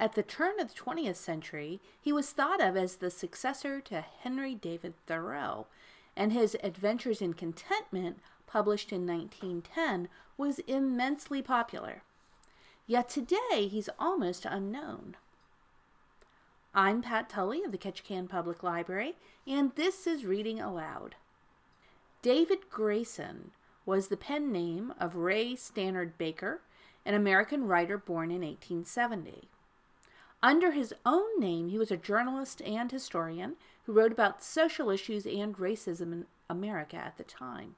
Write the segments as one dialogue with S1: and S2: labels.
S1: At the turn of the 20th century, he was thought of as the successor to Henry David Thoreau, and his Adventures in Contentment, published in 1910, was immensely popular. Yet today, he's almost unknown. I'm Pat Tully of the Ketchikan Public Library, and this is Reading Aloud. David Grayson was the pen name of Ray Stannard Baker, an American writer born in 1870. Under his own name, he was a journalist and historian who wrote about social issues and racism in America at the time.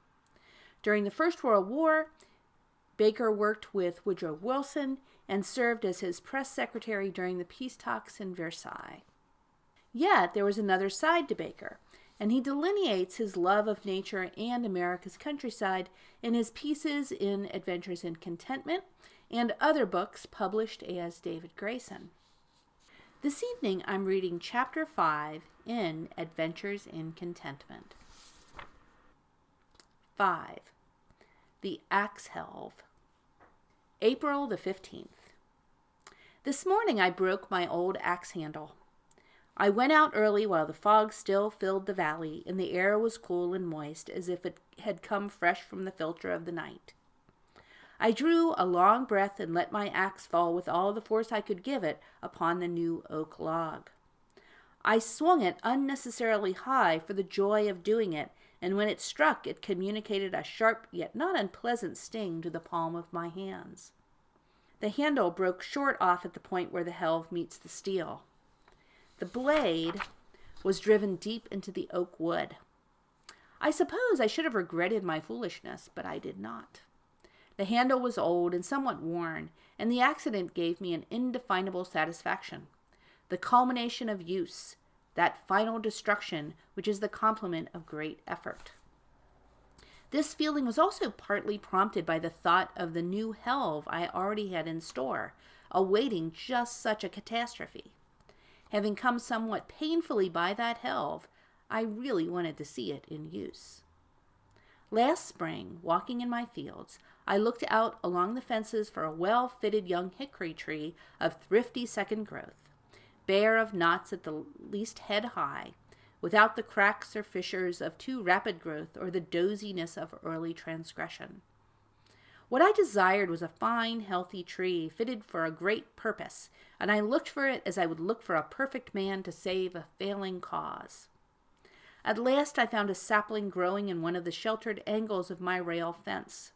S1: During the First World War, Baker worked with Woodrow Wilson and served as his press secretary during the peace talks in Versailles. Yet there was another side to Baker, and he delineates his love of nature and America's countryside in his pieces in Adventures in Contentment and other books published as David Grayson. This evening I'm reading Chapter 5 in Adventures in Contentment. 5. The Axe Helve. April the 15th. This morning I broke my old axe handle. I went out early while the fog still filled the valley, and the air was cool and moist as if it had come fresh from the filter of the night. I drew a long breath and let my axe fall with all the force I could give it upon the new oak log. I swung it unnecessarily high for the joy of doing it, and when it struck, it communicated a sharp yet not unpleasant sting to the palm of my hands. The handle broke short off at the point where the helve meets the steel. The blade was driven deep into the oak wood. I suppose I should have regretted my foolishness, but I did not. The handle was old and somewhat worn, and the accident gave me an indefinable satisfaction. The culmination of use, that final destruction which is the complement of great effort. This feeling was also partly prompted by the thought of the new helve I already had in store, awaiting just such a catastrophe. Having come somewhat painfully by that helve, I really wanted to see it in use. Last spring, walking in my fields, I looked out along the fences for a well-fitted young hickory tree of thrifty second growth, bare of knots at the least head high, without the cracks or fissures of too rapid growth or the doziness of early transgression. What I desired was a fine, healthy tree fitted for a great purpose, and I looked for it as I would look for a perfect man to save a failing cause. At last I found a sapling growing in one of the sheltered angles of my rail fence.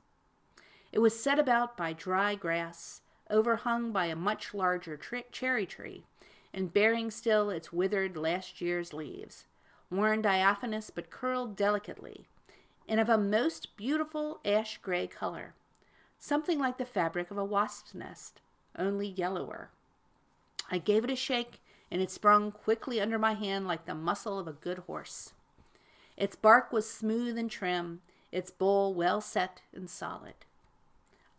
S1: It was set about by dry grass, overhung by a much larger cherry tree, and bearing still its withered last year's leaves, worn diaphanous but curled delicately, and of a most beautiful ash-gray color, something like the fabric of a wasp's nest, only yellower. I gave it a shake, and it sprung quickly under my hand like the muscle of a good horse. Its bark was smooth and trim, its bole well set and solid.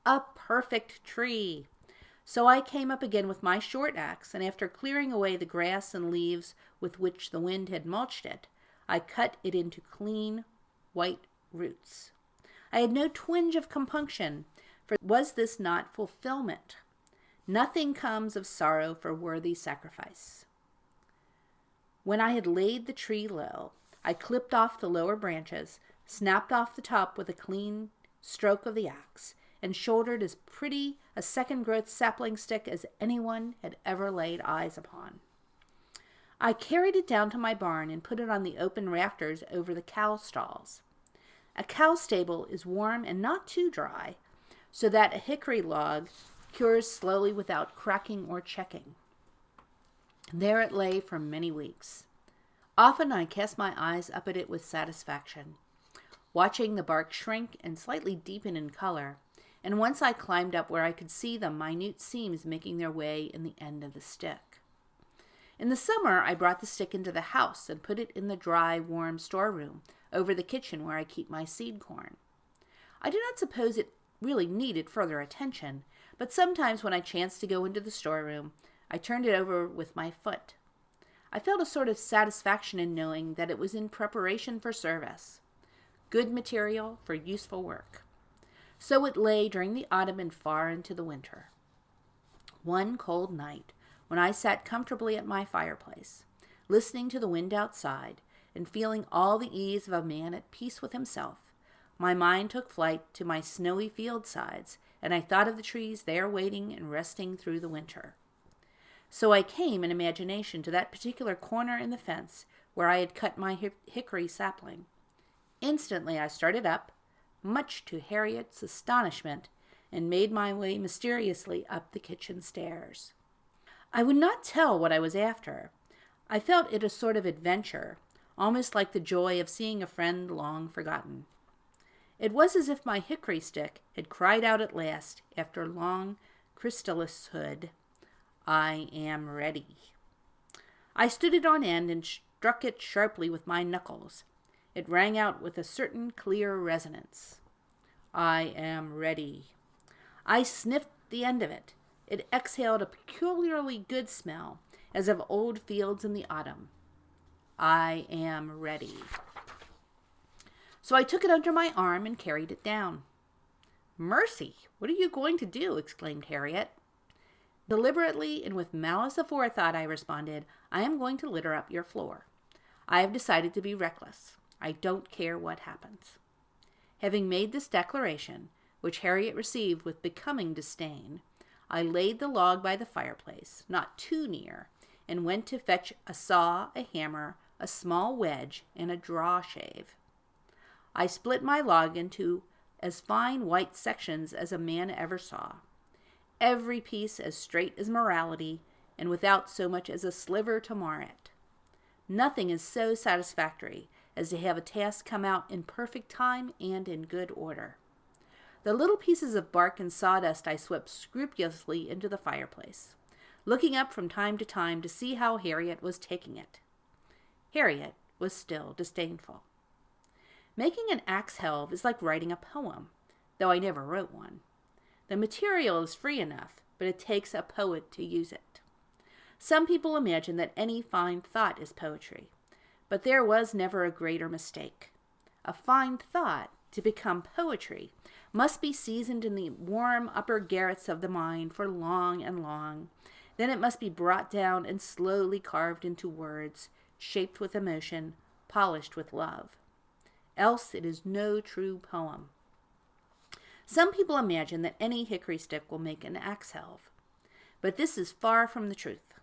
S1: A perfect tree! So I came up again with my short axe, and after clearing away the grass and leaves with which the wind had mulched it, I cut it into clean, white roots. I had no twinge of compunction, for was this not fulfillment? Nothing comes of sorrow for worthy sacrifice. When I had laid the tree low, I clipped off the lower branches, snapped off the top with a clean stroke of the axe, and shouldered as pretty a second-growth sapling stick as anyone had ever laid eyes upon. I carried it down to my barn and put it on the open rafters over the cow stalls. A cow stable is warm and not too dry, so that a hickory log cures slowly without cracking or checking. There it lay for many weeks. Often I cast my eyes up at it with satisfaction, watching the bark shrink and slightly deepen in color, and once I climbed up where I could see the minute seams making their way in the end of the stick. In the summer, I brought the stick into the house and put it in the dry, warm storeroom over the kitchen where I keep my seed corn. I do not suppose it really needed further attention, but sometimes when I chanced to go into the storeroom, I turned it over with my foot. I felt a sort of satisfaction in knowing that it was in preparation for service, good material for useful work. So it lay during the autumn and far into the winter. One cold night, when I sat comfortably at my fireplace, listening to the wind outside and feeling all the ease of a man at peace with himself. My mind took flight to my snowy field sides, and I thought of the trees there waiting and resting through the winter. So I came in imagination to that particular corner in the fence where I had cut my hickory sapling. Instantly I started up, much to Harriet's astonishment, and made my way mysteriously up the kitchen stairs. I would not tell what I was after. I felt it a sort of adventure, almost like the joy of seeing a friend long forgotten. It was as if my hickory stick had cried out at last, after long chrysalishood, "I am ready." I stood it on end and struck it sharply with my knuckles. It rang out with a certain clear resonance. "I am ready." I sniffed the end of it. It exhaled a peculiarly good smell, as of old fields in the autumn. "I am ready." So I took it under my arm and carried it down. "Mercy, what are you going to do?" exclaimed Harriet. "Deliberately and with malice aforethought," I responded, "I am going to litter up your floor. I have decided to be reckless. I don't care what happens." Having made this declaration, which Harriet received with becoming disdain, I laid the log by the fireplace, not too near, and went to fetch a saw, a hammer, a small wedge, and a draw shave. I split my log into as fine white sections as a man ever saw, every piece as straight as morality, and without so much as a sliver to mar it. Nothing is so satisfactory as to have a task come out in perfect time and in good order. The little pieces of bark and sawdust I swept scrupulously into the fireplace, looking up from time to time to see how Harriet was taking it. Harriet was still disdainful. Making an axe helve is like writing a poem, though I never wrote one. The material is free enough, but it takes a poet to use it. Some people imagine that any fine thought is poetry, but there was never a greater mistake. A fine thought, to become poetry, must be seasoned in the warm upper garrets of the mind for long and long. Then it must be brought down and slowly carved into words, shaped with emotion, polished with love. Else it is no true poem. Some people imagine that any hickory stick will make an axe helve, but this is far from the truth.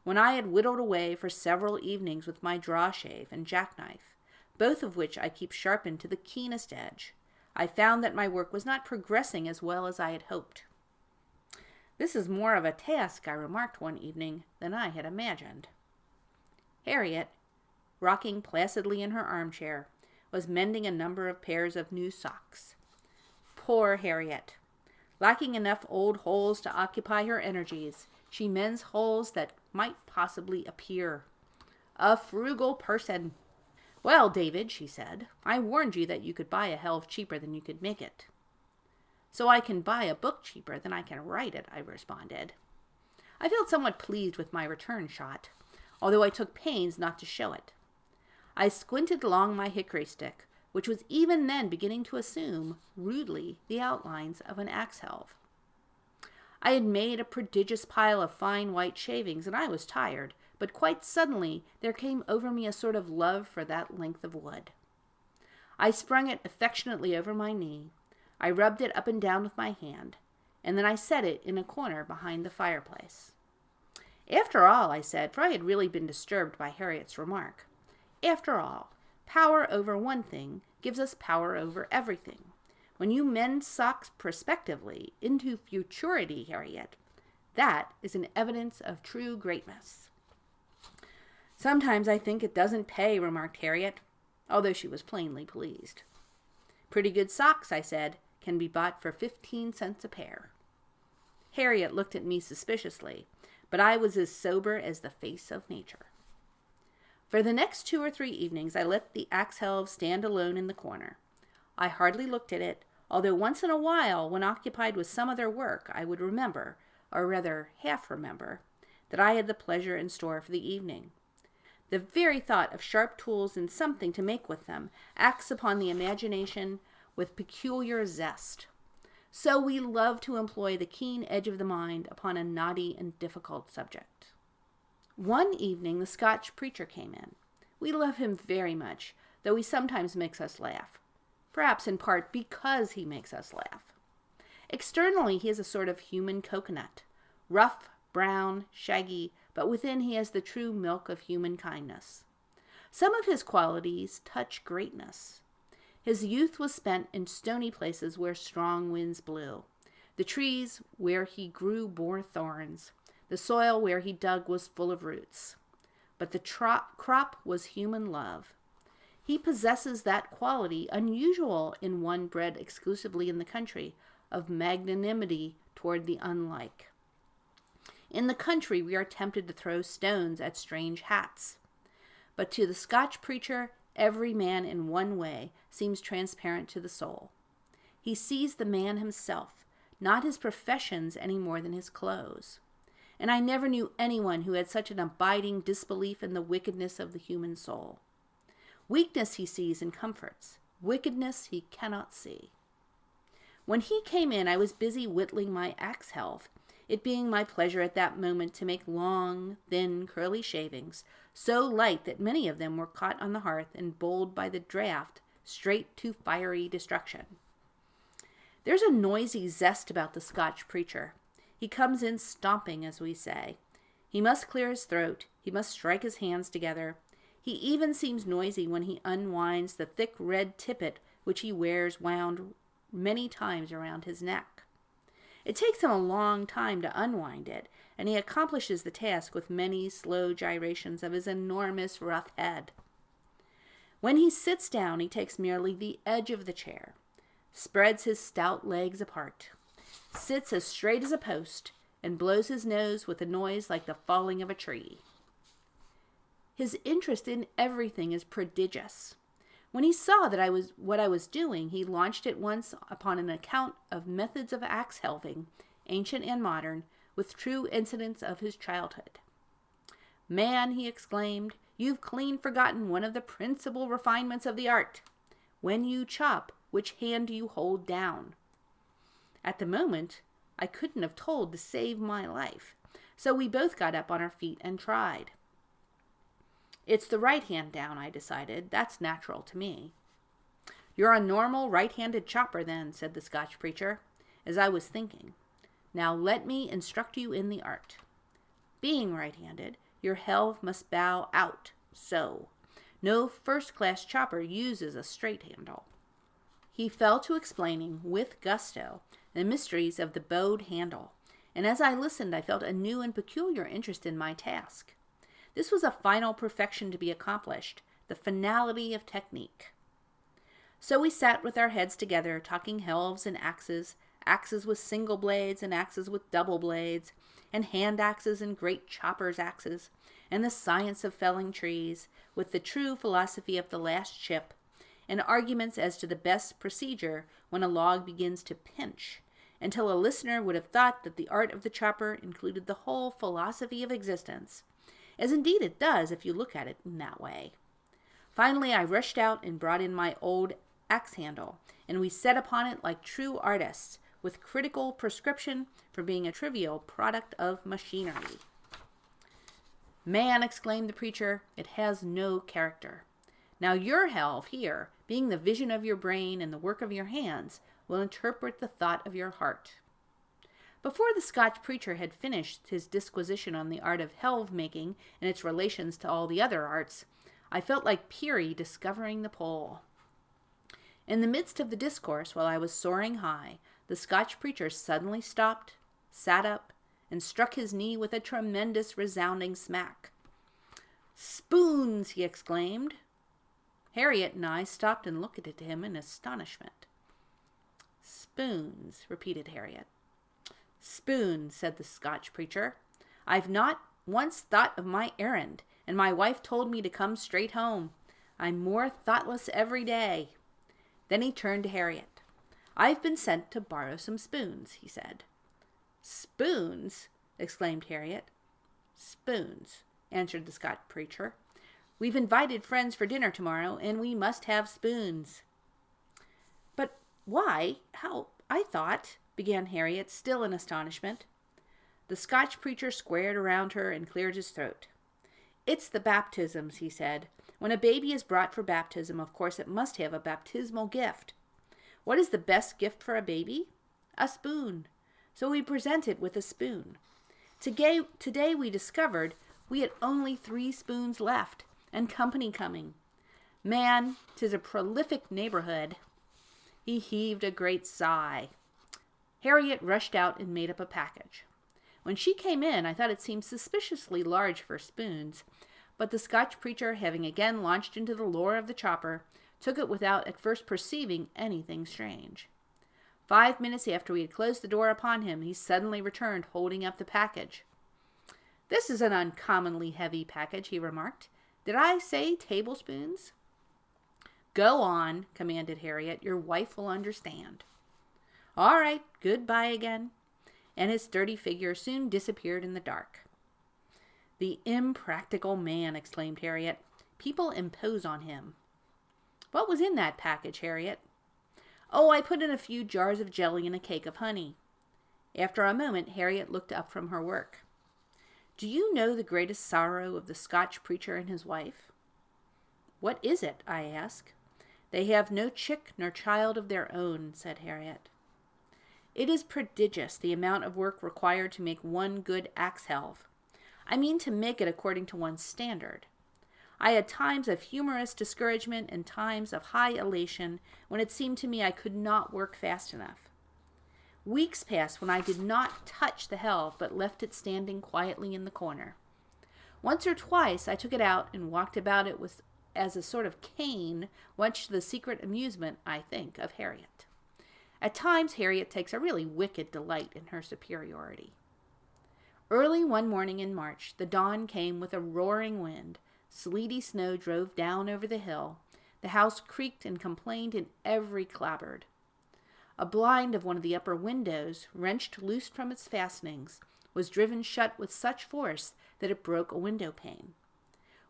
S1: When I had whittled away for several evenings with my draw shave and jackknife, both of which I keep sharpened to the keenest edge, I found that my work was not progressing as well as I had hoped. "This is more of a task," I remarked one evening, "than I had imagined." Harriet, rocking placidly in her armchair, was mending a number of pairs of new socks. Poor Harriet! Lacking enough old holes to occupy her energies, she mends holes that might possibly appear. A frugal person! "Well, David," she said, "I warned you that you could buy a helve cheaper than you could make it." "So I can buy a book cheaper than I can write it," I responded. I felt somewhat pleased with my return shot, although I took pains not to show it. I squinted along my hickory stick, which was even then beginning to assume, rudely, the outlines of an axe helve. I had made a prodigious pile of fine white shavings, and I was tired, but quite suddenly there came over me a sort of love for that length of wood. I sprung it affectionately over my knee. I rubbed it up and down with my hand, and then I set it in a corner behind the fireplace. "After all," I said, for I had really been disturbed by Harriet's remark, "after all, power over one thing gives us power over everything. When you mend socks prospectively into futurity, Harriet, that is an evidence of true greatness." "Sometimes I think it doesn't pay," remarked Harriet, although she was plainly pleased. "Pretty good socks," I said, "can be bought for 15 cents a pair." Harriet looked at me suspiciously, but I was as sober as the face of nature. For the next 2 or 3 evenings I let the axe helve stand alone in the corner. I hardly looked at it, although once in a while, when occupied with some other work, I would remember, or rather half remember, that I had the pleasure in store for the evening. The very thought of sharp tools and something to make with them acts upon the imagination with peculiar zest. So we love to employ the keen edge of the mind upon a knotty and difficult subject. One evening, the Scotch preacher came in. We love him very much, though he sometimes makes us laugh. Perhaps in part because he makes us laugh. Externally, he is a sort of human coconut, rough, brown, shaggy, but within he has the true milk of human kindness. Some of his qualities touch greatness. His youth was spent in stony places where strong winds blew. The trees where he grew bore thorns. The soil where he dug was full of roots. But the crop was human love. He possesses that quality unusual in one bred exclusively in the country, of magnanimity toward the unlike. In the country, we are tempted to throw stones at strange hats. But to the Scotch preacher, every man in one way seems transparent to the soul. He sees the man himself, not his professions any more than his clothes. And I never knew anyone who had such an abiding disbelief in the wickedness of the human soul. Weakness he sees and comforts. Wickedness he cannot see. When he came in, I was busy whittling my axe helve, it being my pleasure at that moment to make long, thin, curly shavings, so light that many of them were caught on the hearth and bowled by the draught straight to fiery destruction. There's a noisy zest about the Scotch preacher. He comes in stomping, as we say. He must clear his throat. He must strike his hands together. He even seems noisy when he unwinds the thick red tippet which he wears wound many times around his neck. It takes him a long time to unwind it, and he accomplishes the task with many slow gyrations of his enormous rough head. When he sits down, he takes merely the edge of the chair, spreads his stout legs apart, sits as straight as a post, and blows his nose with a noise like the falling of a tree. His interest in everything is prodigious. When he saw that what I was doing, he launched at once upon an account of methods of axe helving, ancient and modern, with true incidents of his childhood. "Man," he exclaimed, "you've clean forgotten one of the principal refinements of the art. When you chop, which hand do you hold down?" At the moment, I couldn't have told to save my life, so we both got up on our feet and tried. "It's the right hand down," I decided. "That's natural to me." "You're a normal right-handed chopper then," said the Scotch preacher, as I was thinking. "Now let me instruct you in the art. Being right-handed, your helve must bow out, so. No first-class chopper uses a straight handle." He fell to explaining, with gusto, the mysteries of the bowed handle, and as I listened, I felt a new and peculiar interest in my task. This was a final perfection to be accomplished, the finality of technique. So we sat with our heads together, talking helves and axes, axes with single blades and axes with double blades, and hand axes and great choppers' axes, and the science of felling trees, with the true philosophy of the last chip, and arguments as to the best procedure when a log begins to pinch, until a listener would have thought that the art of the chopper included the whole philosophy of existence, as indeed it does if you look at it in that way. Finally, I rushed out and brought in my old axe handle, and we set upon it like true artists, with critical prescription for being a trivial product of machinery. "Man," exclaimed the preacher, "it has no character. Now your helve here, being the vision of your brain and the work of your hands, will interpret the thought of your heart." Before the Scotch preacher had finished his disquisition on the art of helve making and its relations to all the other arts, I felt like Peary discovering the pole. In the midst of the discourse, while I was soaring high, the Scotch preacher suddenly stopped, sat up, and struck his knee with a tremendous resounding smack. "Spoons!" he exclaimed. Harriet and I stopped and looked at him in astonishment. "Spoons," repeated Harriet. "Spoons," said the Scotch preacher. "I've not once thought of my errand, and my wife told me to come straight home. I'm more thoughtless every day." Then he turned to Harriet. "I've been sent to borrow some spoons," he said. "Spoons?" exclaimed Harriet. "Spoons," answered the Scotch preacher. "We've invited friends for dinner tomorrow, and we must have spoons." "But why? How? I thought—" began Harriet, still in astonishment. The Scotch preacher squared around her and cleared his throat. "It's the baptisms," he said. "When a baby is brought for baptism, of course it must have a baptismal gift. What is the best gift for a baby? A spoon. So we present it with a spoon. Today we discovered we had only 3 spoons left, and company coming. Man, 'tis a prolific neighborhood." He heaved a great sigh. Harriet rushed out and made up a package. When she came in, I thought it seemed suspiciously large for spoons, but the Scotch preacher, having again launched into the lore of the chopper, took it without at first perceiving anything strange. 5 minutes after we had closed the door upon him, he suddenly returned, holding up the package. "This is an uncommonly heavy package," he remarked. "Did I say tablespoons?" "Go on," commanded Harriet. "Your wife will understand." "All right, goodbye again." And his sturdy figure soon disappeared in the dark. "The impractical man," exclaimed Harriet. "People impose on him." "What was in that package, Harriet?" "Oh, I put in a few jars of jelly and a cake of honey." After a moment, Harriet looked up from her work. "Do you know the greatest sorrow of the Scotch preacher and his wife?" "What is it?" I asked. "They have no chick nor child of their own," said Harriet. "It is prodigious, the amount of work required to make one good axe helve. I mean to make it according to one's standard. I had times of humorous discouragement and times of high elation when it seemed to me I could not work fast enough. Weeks passed when I did not touch the helve, but left it standing quietly in the corner. Once or twice I took it out and walked about it with as a sort of cane, much to the secret amusement, I think, of Harriet. At times Harriet takes a really wicked delight in her superiority. Early one morning in March, the dawn came with a roaring wind. Sleety snow drove down over the hill. The house creaked and complained in every clapboard. A blind of one of the upper windows, wrenched loose from its fastenings, was driven shut with such force that it broke a window pane.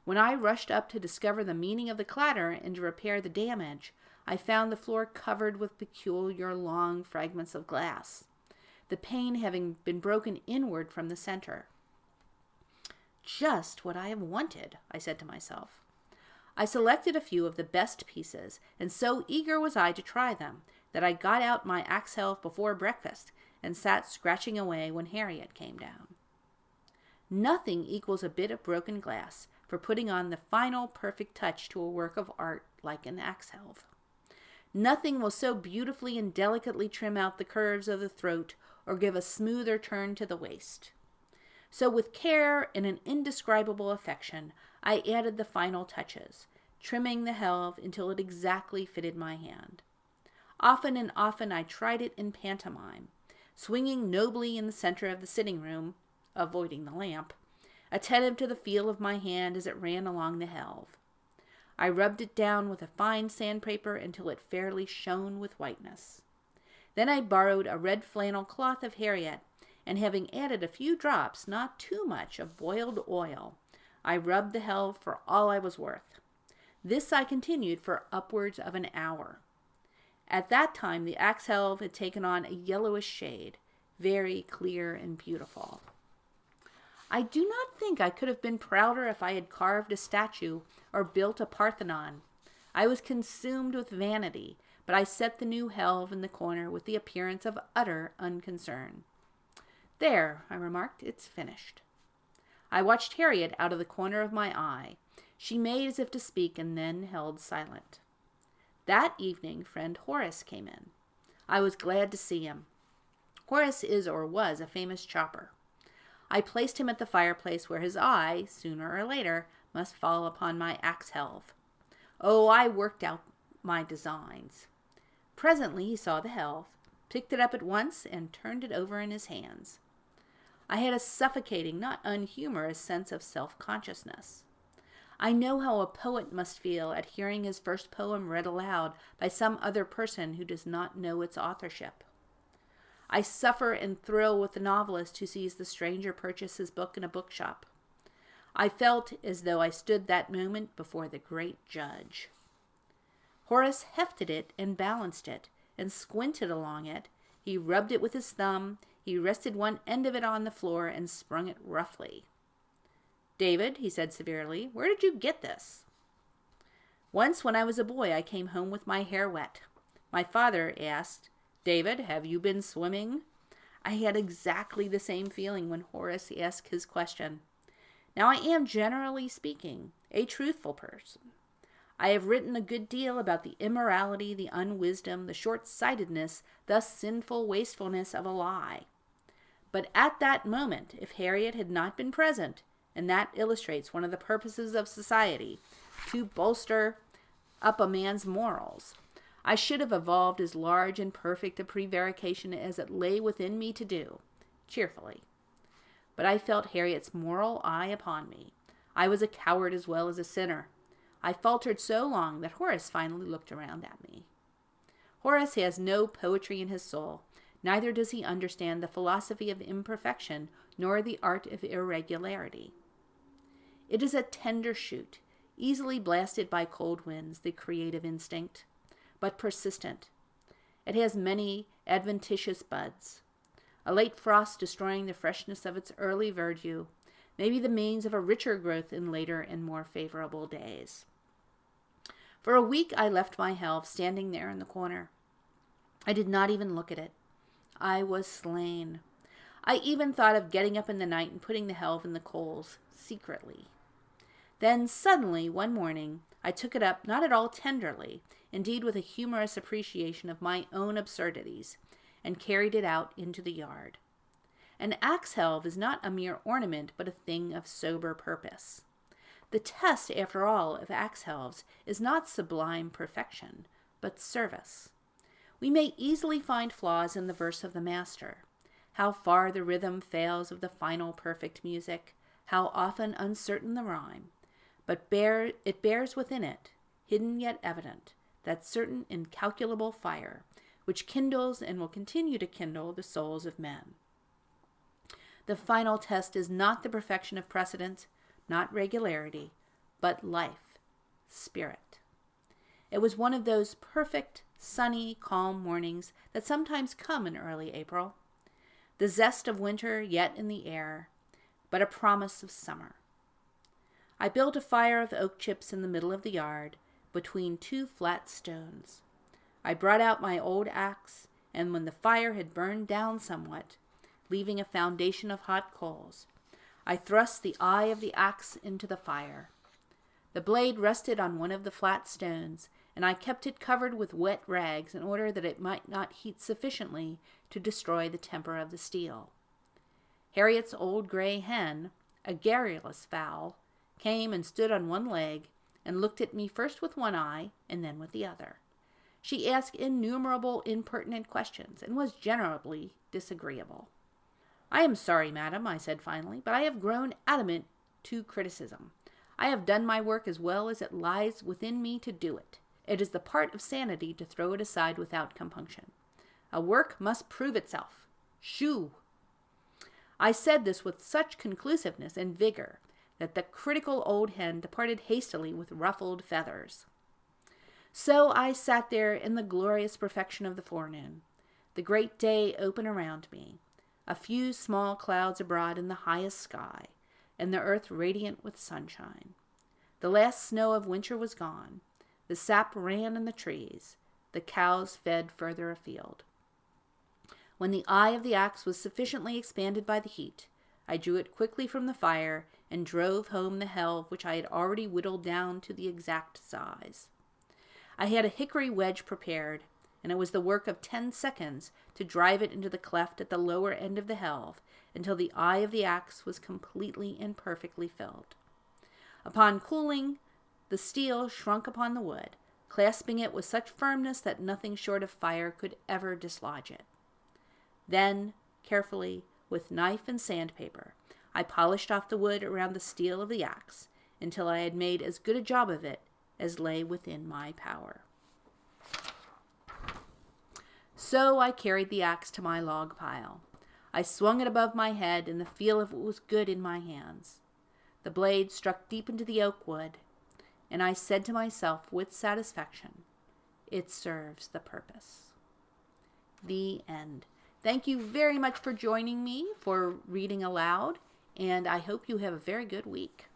S1: When I rushed up to discover the meaning of the clatter and to repair the damage, I found the floor covered with peculiar long fragments of glass, the pane having been broken inward from the center. "Just what I have wanted," I said to myself. I selected a few of the best pieces, and so eager was I to try them that I got out my axe helve before breakfast and sat scratching away when Harriet came down. Nothing equals a bit of broken glass for putting on the final perfect touch to a work of art like an axe helve. Nothing will so beautifully and delicately trim out the curves of the throat or give a smoother turn to the waist. So with care and an indescribable affection, I added the final touches, trimming the helve until it exactly fitted my hand. Often and often I tried it in pantomime, swinging nobly in the center of the sitting room, avoiding the lamp, attentive to the feel of my hand as it ran along the helve. I rubbed it down with a fine sandpaper until it fairly shone with whiteness. Then I borrowed a red flannel cloth of Harriet, and having added a few drops, not too much, of boiled oil, I rubbed the helve for all I was worth. This I continued for upwards of an hour. At that time the axe helve had taken on a yellowish shade, very clear and beautiful. I do not think I could have been prouder if I had carved a statue or built a Parthenon. I was consumed with vanity, but I set the new helve in the corner with the appearance of utter unconcern. "There," I remarked, "it's finished." I watched Harriet out of the corner of my eye. She made as if to speak and then held silent. That evening, friend Horace came in. I was glad to see him. Horace is or was a famous chopper. I placed him at the fireplace where his eye, sooner or later, must fall upon my axe helve. Oh, I worked out my designs. Presently he saw the helve, picked it up at once, and turned it over in his hands. I had a suffocating, not unhumorous sense of self-consciousness. I know how a poet must feel at hearing his first poem read aloud by some other person who does not know its authorship. I suffer and thrill with the novelist who sees the stranger purchase his book in a bookshop. I felt as though I stood that moment before the great judge. Horace hefted it and balanced it and squinted along it He rubbed it with his thumb. He rested one end of it on the floor and sprung it roughly. "David," he said severely, "where did you get this?" "Once when I was a boy I came home with my hair wet. My father asked, 'David, have you been swimming?' I had exactly the same feeling when Horace asked his question. Now I am, generally speaking, a truthful person. I have written a good deal about the immorality, the unwisdom, the short-sightedness, the sinful wastefulness of a lie. But at that moment, if Harriet had not been present, and that illustrates one of the purposes of society, to bolster up a man's morals, I should have evolved as large and perfect a prevarication as it lay within me to do, cheerfully. But I felt Harriet's moral eye upon me. I was a coward as well as a sinner. I faltered so long that Horace finally looked around at me. Horace has no poetry in his soul. Neither does he understand the philosophy of imperfection, nor the art of irregularity. It is a tender shoot, easily blasted by cold winds, the creative instinct, but persistent. It has many adventitious buds. A late frost destroying the freshness of its early verdure may be the means of a richer growth in later and more favorable days. For a week I left my Helve standing there in the corner. I did not even look at it. I was slain. I even thought of getting up in the night and putting the Helve in the coals, secretly. Then suddenly, one morning, I took it up, not at all tenderly, indeed with a humorous appreciation of my own absurdities, and carried it out into the yard. An axe helve is not a mere ornament, but a thing of sober purpose. The test, after all, of axe helves is not sublime perfection, but service. We may easily find flaws in the verse of the master. How far the rhythm fails of the final perfect music, how often uncertain the rhyme, but it bears within it, hidden yet evident, that certain incalculable fire, which kindles and will continue to kindle the souls of men. The final test is not the perfection of precedent, not regularity, but life, spirit. It was one of those perfect, sunny, calm mornings that sometimes come in early April. The zest of winter yet in the air, but a promise of summer. I built a fire of oak chips in the middle of the yard, between two flat stones. I brought out my old axe, and when the fire had burned down somewhat, leaving a foundation of hot coals, I thrust the eye of the axe into the fire. The blade rested on one of the flat stones, and I kept it covered with wet rags in order that it might not heat sufficiently to destroy the temper of the steel. Harriet's old gray hen, a garrulous fowl, came and stood on one leg and looked at me first with one eye and then with the other. She asked innumerable impertinent questions and was generally disagreeable. "I am sorry, madam," I said finally, "but I have grown adamant to criticism. I have done my work as well as it lies within me to do it. It is the part of sanity to throw it aside without compunction. A work must prove itself. Shoo!" I said this with such conclusiveness and vigor that the critical old hen departed hastily with ruffled feathers. So I sat there in the glorious perfection of the forenoon, the great day open around me, a few small clouds abroad in the highest sky, and the earth radiant with sunshine. The last snow of winter was gone. The sap ran in the trees. The cows fed further afield. When the eye of the axe was sufficiently expanded by the heat, I drew it quickly from the fire and drove home the helve which I had already whittled down to the exact size. I had a hickory wedge prepared, and it was the work of 10 seconds to drive it into the cleft at the lower end of the helve until the eye of the axe was completely and perfectly filled. Upon cooling, the steel shrunk upon the wood, clasping it with such firmness that nothing short of fire could ever dislodge it. Then, carefully, with knife and sandpaper, I polished off the wood around the steel of the axe until I had made as good a job of it as lay within my power. So I carried the axe to my log pile. I swung it above my head, and the feel of it was good in my hands. The blade struck deep into the oak wood, and I said to myself with satisfaction, "It serves the purpose." The end. Thank you very much for joining me for reading aloud, and I hope you have a very good week.